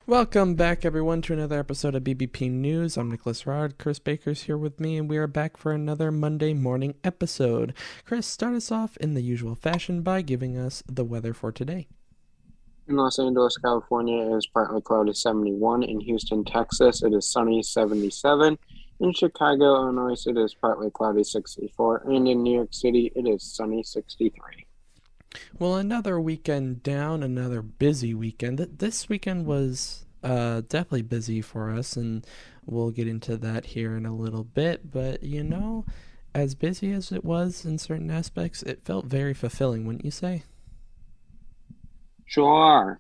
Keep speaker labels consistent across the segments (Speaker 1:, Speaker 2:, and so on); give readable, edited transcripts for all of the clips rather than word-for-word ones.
Speaker 1: Welcome back, everyone, to another episode of BBP News. I'm Nicholas Rod. Chris Baker's here with me, and we are back for another Monday morning episode. Chris, start us off in the usual fashion by giving us the weather for today.
Speaker 2: In Los Angeles, California, it is partly cloudy 71. In Houston, Texas, it is sunny 77. In Chicago, Illinois, it is partly cloudy 64. And in New York City, it is sunny 63.
Speaker 1: Well, another weekend down, another busy weekend. This weekend was definitely busy for us, and we'll get into that here in a little bit. But, as busy as it was in certain aspects, it felt very fulfilling, wouldn't you say?
Speaker 2: Sure.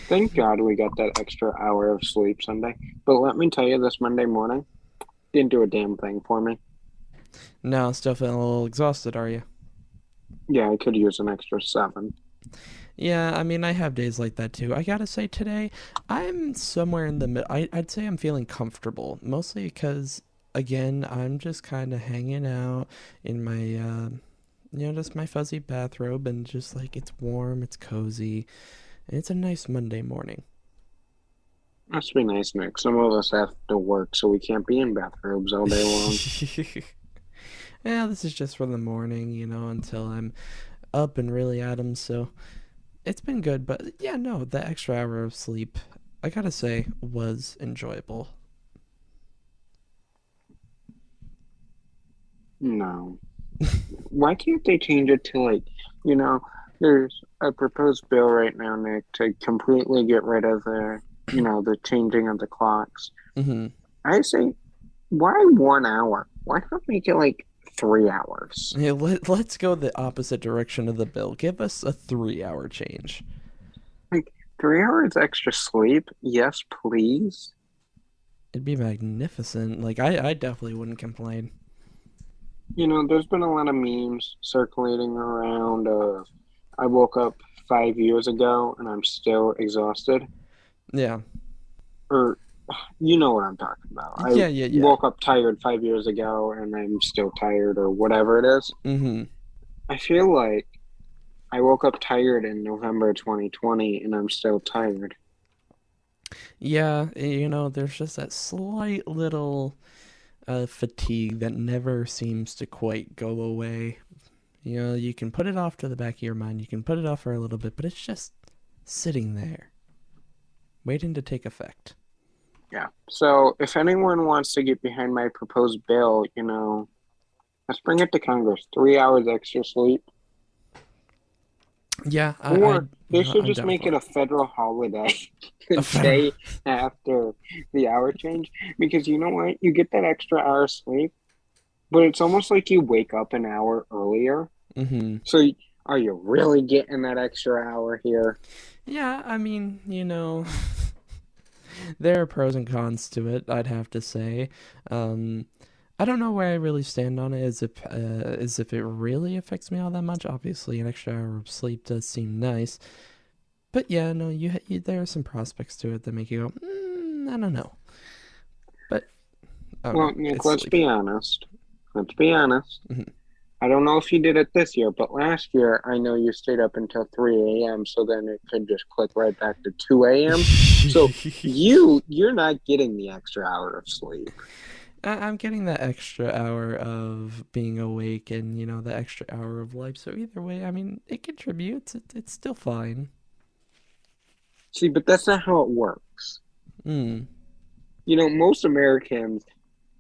Speaker 2: Thank God we got that extra hour of sleep Sunday. But let me tell you, this Monday morning didn't do a damn thing for me.
Speaker 1: Now, still feeling a little exhausted, are you?
Speaker 2: Yeah, I could use an extra 7.
Speaker 1: Yeah, I mean, I have days like that too. I gotta say, today, I'm somewhere in the middle. I'd say I'm feeling comfortable, mostly because, again, I'm just kind of hanging out in my, just my fuzzy bathrobe, and just like it's warm, it's cozy, and it's a nice Monday morning.
Speaker 2: Must be nice, Nick. Some of us have to work, so we can't be in bathrobes all day long.
Speaker 1: Yeah, this is just for the morning, until I'm up and really at 'em, so it's been good. But yeah, no, the extra hour of sleep, I gotta say, was enjoyable.
Speaker 2: No. Why can't they change it to you know, there's a proposed bill right now, Nick, to completely get rid of the changing of the clocks.
Speaker 1: Hmm.
Speaker 2: I say, why 1 hour? Why not make it like 3 hours?
Speaker 1: Yeah, let's go the opposite direction of the bill. Give us a 3 hour change.
Speaker 2: Like 3 hours extra sleep? Yes, please.
Speaker 1: It'd be magnificent. Like, I definitely wouldn't complain.
Speaker 2: There's been a lot of memes circulating around of I woke up 5 years ago and I'm still exhausted.
Speaker 1: Yeah.
Speaker 2: Or you know what I'm talking about. I
Speaker 1: Yeah, yeah, yeah.
Speaker 2: woke up tired 5 years ago and I'm still tired or whatever it is.
Speaker 1: Hmm.
Speaker 2: I feel like I woke up tired in November 2020 and I'm still tired.
Speaker 1: Yeah, there's just that slight little fatigue that never seems to quite go away. You can put it off to the back of your mind, you can put it off for a little bit, but it's just sitting there, waiting to take effect.
Speaker 2: Yeah. So if anyone wants to get behind my proposed bill, let's bring it to Congress. 3 hours extra sleep.
Speaker 1: Yeah,
Speaker 2: Or they should
Speaker 1: I'm
Speaker 2: just
Speaker 1: down
Speaker 2: make
Speaker 1: for
Speaker 2: it
Speaker 1: it.
Speaker 2: a federal holiday the
Speaker 1: A federal.
Speaker 2: day after the hour change. Because you know what? You get that extra hour of sleep, but it's almost like you wake up an hour earlier.
Speaker 1: Hmm.
Speaker 2: So are you really getting that extra hour here?
Speaker 1: Yeah, I mean, there are pros and cons to it, I'd have to say. Um, I don't know where I really stand on it, as if it really affects me all that much. Obviously, an extra hour of sleep does seem nice, but yeah, no, there are some prospects to it that make you go, I don't know, but I don't know.
Speaker 2: Well, Nick,
Speaker 1: It's
Speaker 2: let's
Speaker 1: sleep.
Speaker 2: be honest. Let's be honest.
Speaker 1: Hmm.
Speaker 2: I don't know if you did it this year, but last year I know you stayed up until 3 a.m. so then it could just click right back to 2 a.m. So you're not getting the extra hour of sleep.
Speaker 1: I'm getting that extra hour of being awake, and the extra hour of life. So either way, I mean, it contributes. It's still fine.
Speaker 2: See, but that's not how it works.
Speaker 1: Mm.
Speaker 2: Most Americans,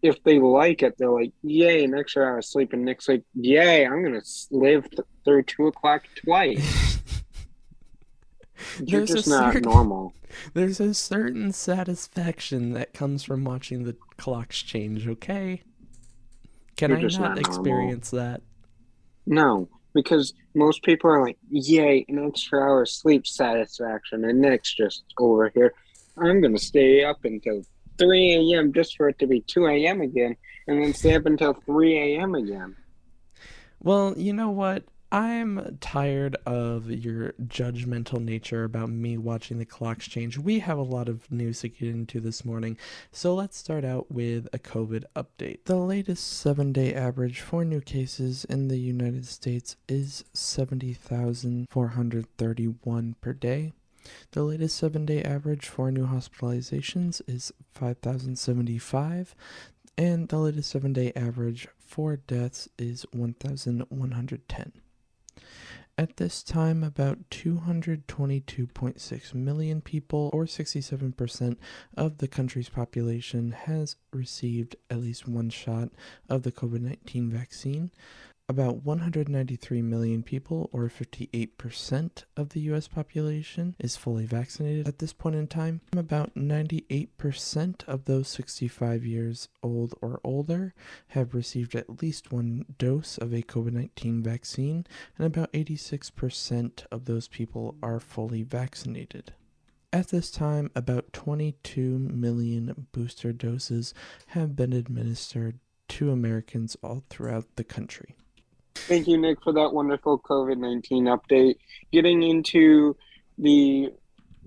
Speaker 2: if they like it, they're like, "Yay, an extra hour of sleep," and Nick's like, "Yay, I'm gonna live through 2 o'clock twice." You're
Speaker 1: there's a
Speaker 2: just not
Speaker 1: certain
Speaker 2: normal.
Speaker 1: there's a certain satisfaction that comes from watching the clocks change. Okay, can
Speaker 2: You're
Speaker 1: I
Speaker 2: just
Speaker 1: not
Speaker 2: not normal.
Speaker 1: experience that?
Speaker 2: No, because most people are like, "Yay, an extra hour of sleep satisfaction," and Nick's just over here. I'm gonna stay up until 3 a.m. just for it to be 2 a.m. again, and then stay up until 3 a.m. again.
Speaker 1: Well, you know what? I'm tired of your judgmental nature about me watching the clocks change. We have a lot of news to get into this morning, so let's start out with a COVID update. The latest 7-day average for new cases in the United States is 70,431 per day. The latest 7-day average for new hospitalizations is 5,075, and the latest 7-day average for deaths is 1,110. At this time, about 222.6 million people, or 67% of the country's population, has received at least one shot of the COVID-19 vaccine. About 193 million people, or 58% of the U.S. population, is fully vaccinated at this point in time. About 98% of those 65 years old or older have received at least one dose of a COVID-19 vaccine, and about 86% of those people are fully vaccinated. At this time, about 22 million booster doses have been administered to Americans all throughout the country.
Speaker 2: Thank you, Nick, for that wonderful COVID-19 update. Getting into the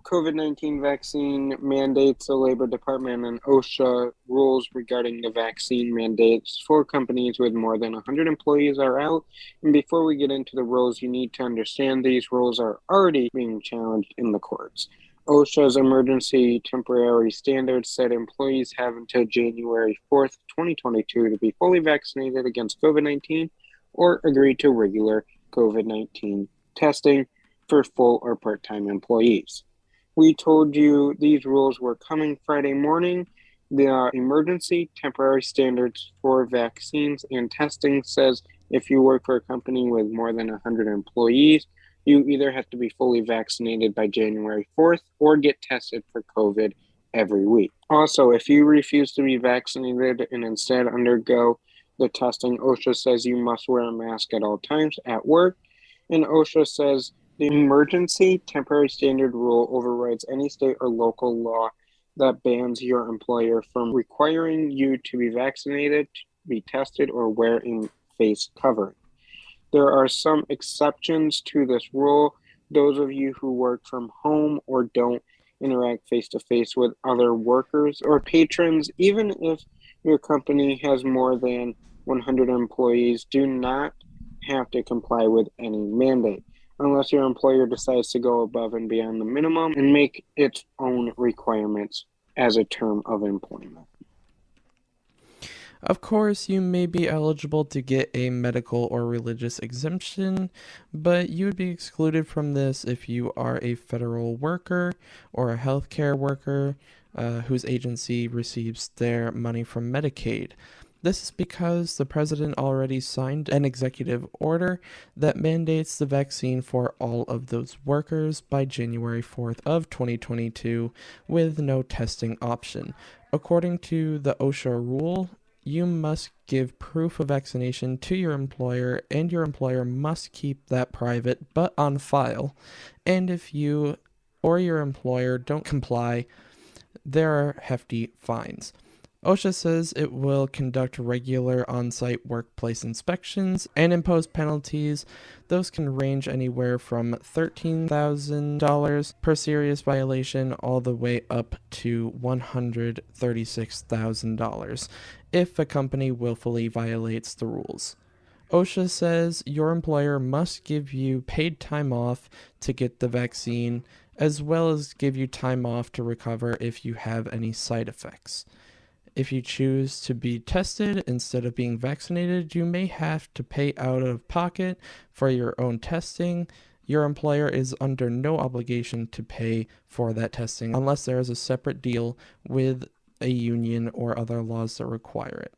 Speaker 2: COVID-19 vaccine mandates, the Labor Department and OSHA rules regarding the vaccine mandates for companies with more than 100 employees are out. And before we get into the rules, you need to understand these rules are already being challenged in the courts. OSHA's emergency temporary standards said employees have until January 4th, 2022 to be fully vaccinated against COVID-19 or agree to regular COVID-19 testing for full or part-time employees. We told you these rules were coming Friday morning. The emergency temporary standards for vaccines and testing says if you work for a company with more than 100 employees, you either have to be fully vaccinated by January 4th or get tested for COVID every week. Also, if you refuse to be vaccinated and instead undergo the testing, OSHA says you must wear a mask at all times at work, and OSHA says the emergency temporary standard rule overrides any state or local law that bans your employer from requiring you to be vaccinated, to be tested, or wear a face covering. There are some exceptions to this rule. Those of you who work from home or don't interact face-to-face with other workers or patrons, even if your company has more than 100 employees, do not have to comply with any mandate unless your employer decides to go above and beyond the minimum and make its own requirements as a term of employment.
Speaker 1: Of course, you may be eligible to get a medical or religious exemption, but you would be excluded from this if you are a federal worker or a healthcare worker whose agency receives their money from Medicaid. This is because the president already signed an executive order that mandates the vaccine for all of those workers by January 4th of 2022 with no testing option. According to the OSHA rule, you must give proof of vaccination to your employer, and your employer must keep that private but on file. And if you or your employer don't comply, there are hefty fines. OSHA says it will conduct regular on-site workplace inspections and impose penalties. Those can range anywhere from $13,000 per serious violation all the way up to $136,000 if a company willfully violates the rules. OSHA says your employer must give you paid time off to get the vaccine, as well as give you time off to recover if you have any side effects. If you choose to be tested instead of being vaccinated, you may have to pay out of pocket for your own testing. Your employer is under no obligation to pay for that testing unless there is a separate deal with a union or other laws that require it.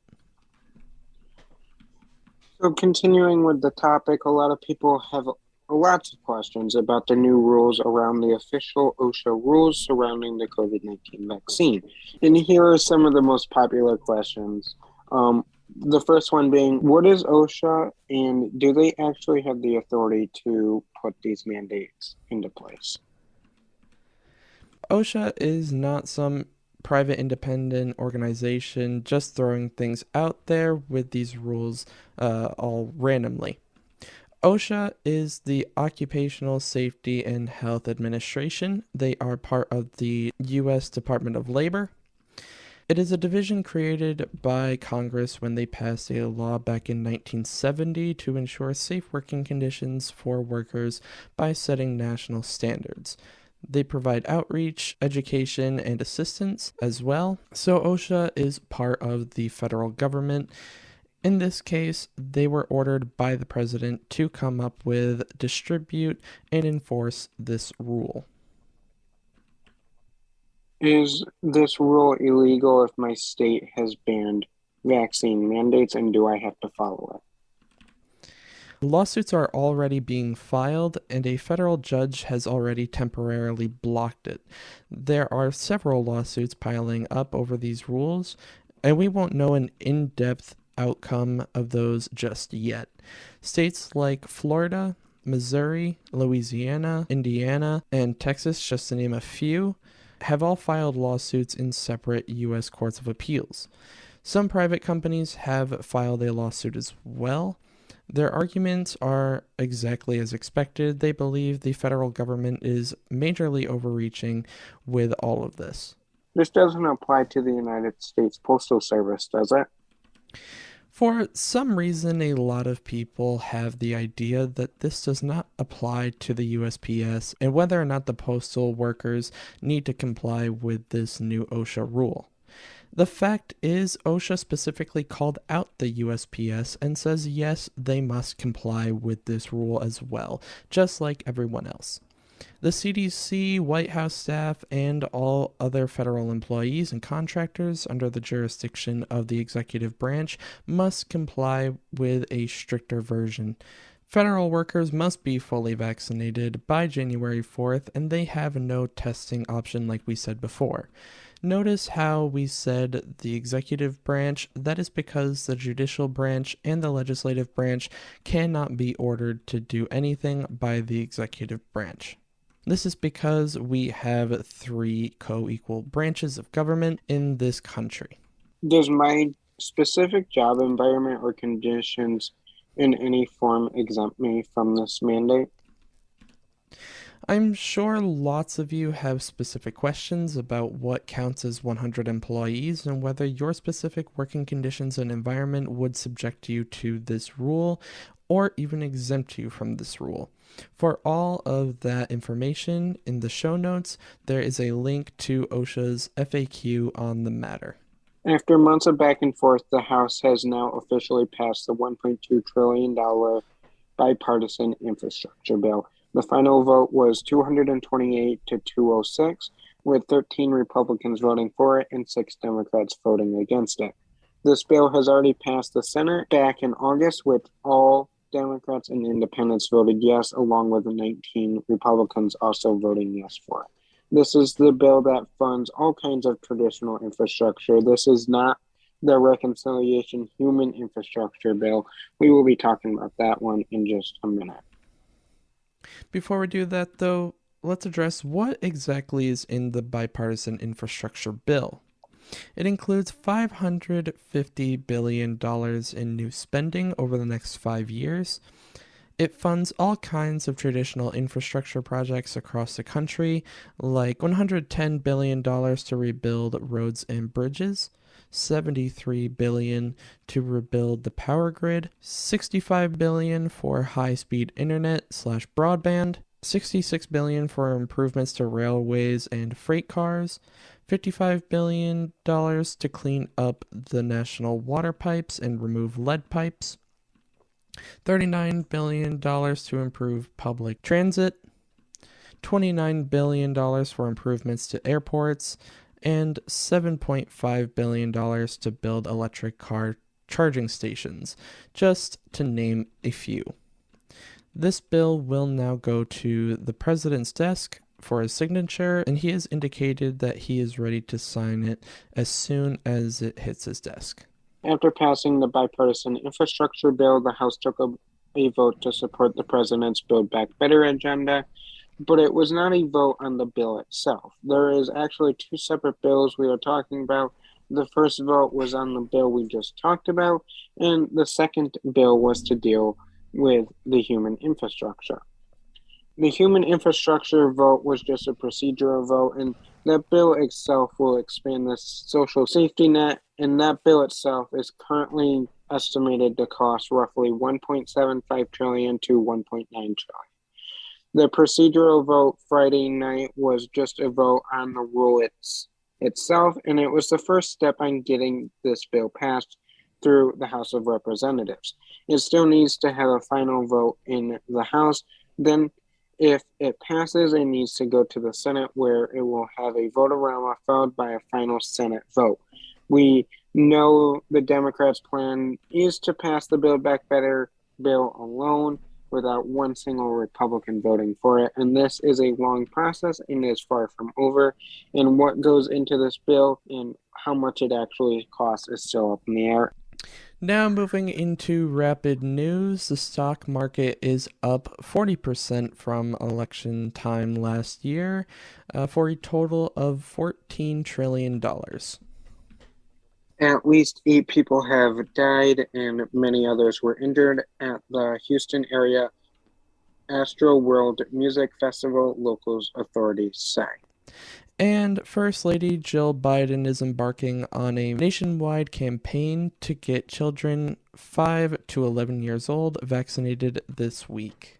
Speaker 2: So continuing with the topic, a lot of people have lots of questions about the new rules around the official OSHA rules surrounding the COVID-19 vaccine. And here are some of the most popular questions. The first one being, what is OSHA, and do they actually have the authority to put these mandates into place?
Speaker 1: OSHA is not some private independent organization just throwing things out there with these rules all randomly. OSHA is the Occupational Safety and Health Administration. They are part of the U.S. Department of Labor. It is a division created by Congress when they passed a law back in 1970 to ensure safe working conditions for workers by setting national standards. They provide outreach, education, and assistance as well. So OSHA is part of the federal government. In this case, they were ordered by the president to come up with, distribute, and enforce this rule.
Speaker 2: Is this rule illegal if my state has banned vaccine mandates, and do I have to follow
Speaker 1: Lawsuits are already being filed, and a federal judge has already temporarily blocked it. There are several lawsuits piling up over these rules, and we won't know an in depth outcome of those just yet. States like Florida, Missouri, Louisiana, Indiana, and Texas, just to name a few, have all filed lawsuits in separate U.S. courts of appeals. Some private companies have filed a lawsuit as well. Their arguments are exactly as expected. They believe the federal government is majorly overreaching with all of this.
Speaker 2: it? This doesn't apply to the United States Postal Service, does it?
Speaker 1: For some reason, a lot of people have the idea that this does not apply to the USPS and whether or not the postal workers need to comply with this new OSHA rule. The fact is, OSHA specifically called out the USPS and says yes, they must comply with this rule as well, just like everyone else. The CDC, White House staff, and all other federal employees and contractors under the jurisdiction of the executive branch must comply with a stricter version. Federal workers must be fully vaccinated by January 4th, and they have no testing option like we said before. Notice how we said the executive branch. That is because the judicial branch and the legislative branch cannot be ordered to do anything by the executive branch. This is because we have three co-equal branches of government in this country.
Speaker 2: Does my specific job environment or conditions in any form exempt me from this mandate?
Speaker 1: I'm sure lots of you have specific questions about what counts as 100 employees and whether your specific working conditions and environment would subject you to this rule or even exempt you from this rule. For all of that information in the show notes, there is a link to OSHA's FAQ on the matter.
Speaker 2: After months of back and forth, the House has now officially passed the $1.2 trillion bipartisan infrastructure bill. The final vote was 228 to 206, with 13 Republicans voting for it and 6 Democrats voting against it. This bill has already passed the Senate back in August, with all Democrats and independents voted yes, along with the 19 Republicans also voting yes for it. This is the bill that funds all kinds of traditional infrastructure. This is not the Reconciliation Human Infrastructure Bill. We will be talking about that one in just a minute.
Speaker 1: Before we do that, though, let's address what exactly is in the bipartisan infrastructure bill. It includes $550 billion in new spending over the next 5 years. It funds all kinds of traditional infrastructure projects across the country, like $110 billion to rebuild roads and bridges, $73 billion to rebuild the power grid, $65 billion for high-speed internet/broadband, $66 billion for improvements to railways and freight cars, $55 billion to clean up the national water pipes and remove lead pipes, $39 billion to improve public transit, $29 billion for improvements to airports, and $7.5 billion to build electric car charging stations, just to name a few. This bill will now go to the president's desk for his signature, and he has indicated that he is ready to sign it as soon as it hits his desk.
Speaker 2: After passing the bipartisan infrastructure bill, the House took a vote to support the president's Build Back Better agenda, but it was not a vote on the bill itself. There is actually two separate bills we are talking about. The first vote was on the bill we just talked about, and the second bill was to deal with the human infrastructure. The human infrastructure vote was just a procedural vote, and that bill itself will expand the social safety net, and that bill itself is currently estimated to cost roughly 1.75 trillion to 1.9 trillion. The procedural vote Friday night was just a vote on the rule itself, and it was the first step on getting this bill passed through the House of Representatives. It still needs to have a final vote in the House. Then, if it passes, it needs to go to the Senate, where it will have a vote-a-rama followed by a final Senate vote. We know the Democrats' plan is to pass the Build Back Better bill alone without one single Republican voting for it. And this is a long process and is far from over. And what goes into this bill and how much it actually costs is still up in the air.
Speaker 1: Now, moving into rapid news, the stock market is up 40% from election time last year for a total of $14 trillion.
Speaker 2: At least 8 people have died and many others were injured at the Houston area Astro World Music Festival, locals authorities say.
Speaker 1: And First Lady Jill Biden is embarking on a nationwide campaign to get children 5 to 11 years old vaccinated this week.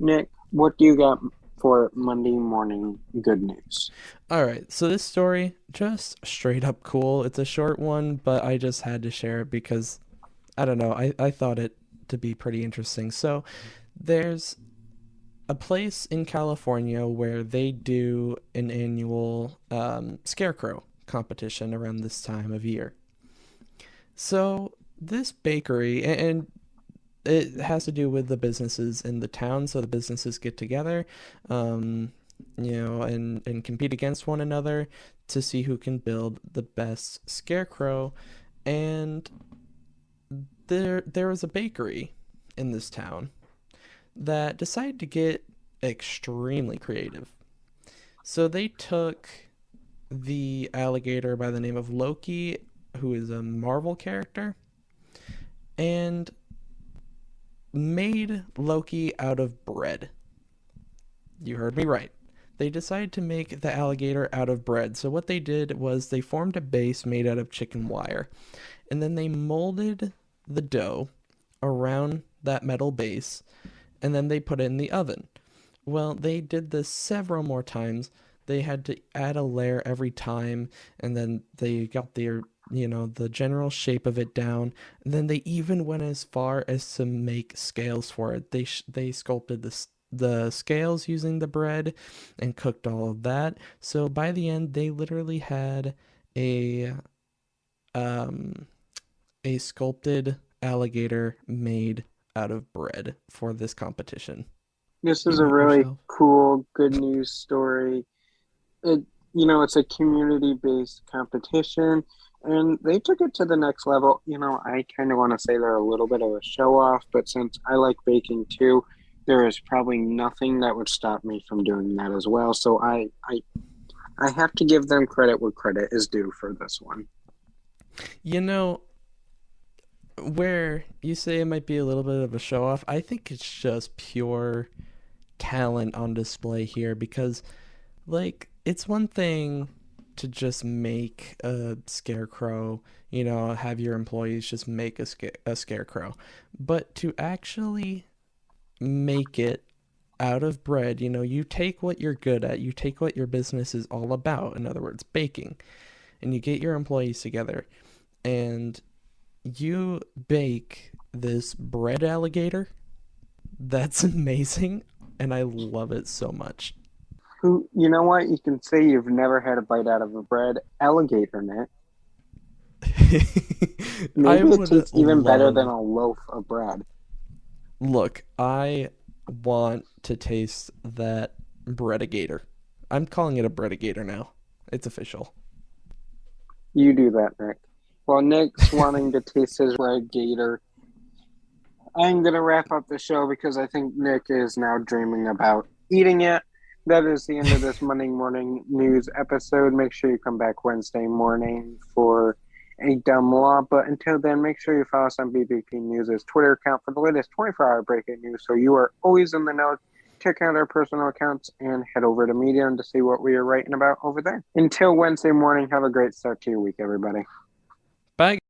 Speaker 2: Nick, what do you got for Monday morning good news?
Speaker 1: All right, so this story, just straight up cool. It's a short one, but I just had to share it because, I don't know, I thought it to be pretty interesting. So there's a place in California where they do an annual scarecrow competition around this time of year. So this bakery, and it has to do with the businesses in the town. So the businesses get together, and compete against one another to see who can build the best scarecrow. And there was a bakery in this town that decided to get extremely creative. So they took the alligator by the name of Loki, who is a Marvel character, and made Loki out of bread. You heard me right. They decided to make the alligator out of bread. So what they did was they formed a base made out of chicken wire, and then they molded the dough around that metal base, and then they put it in the oven. Well, they did this several more times. They had to add a layer every time, and then they got the general shape of it down. And then they even went as far as to make scales for it. They sculpted the scales using the bread and cooked all of that. So by the end, they literally had a um a sculpted alligator made out of bread for this competition.
Speaker 2: This
Speaker 1: You
Speaker 2: is a
Speaker 1: wet
Speaker 2: really
Speaker 1: yourself.
Speaker 2: cool, good news story. It, it's a community-based competition, and they took it to the next level. I kind of want to say they're a little bit of a show-off, but since I like baking too, there is probably nothing that would stop me from doing that as well. So I have to give them credit where credit is due for this one.
Speaker 1: You know, where you say it might be a little bit of a show off, I think it's just pure talent on display here because, like, it's one thing to just make a scarecrow, have your employees just make a scarecrow, but to actually make it out of bread, you take what you're good at, you take what your business is all about, in other words, baking, and you get your employees together and you bake this bread alligator. That's amazing, and I love it so much.
Speaker 2: You know what? You can say you've never had a bite out of a bread alligator net.
Speaker 1: I
Speaker 2: Maybe it
Speaker 1: would
Speaker 2: tastes even better than
Speaker 1: love.
Speaker 2: a loaf of bread.
Speaker 1: Look, I want to taste that breadigator. I'm calling it a breadigator now. It's official.
Speaker 2: You do that, Nick. While Nick's wanting to taste his red gator, I'm going to wrap up the show because I think Nick is now dreaming about eating it. That is the end of this Monday morning news episode. Make sure you come back Wednesday morning for a dumb law. But until then, make sure you follow us on BBP News' Twitter account for the latest 24-hour breaking news so you are always in the know. Check out our personal accounts and head over to Medium to see what we are writing about over there. Until Wednesday morning, have a great start to your week, everybody.
Speaker 1: Bye.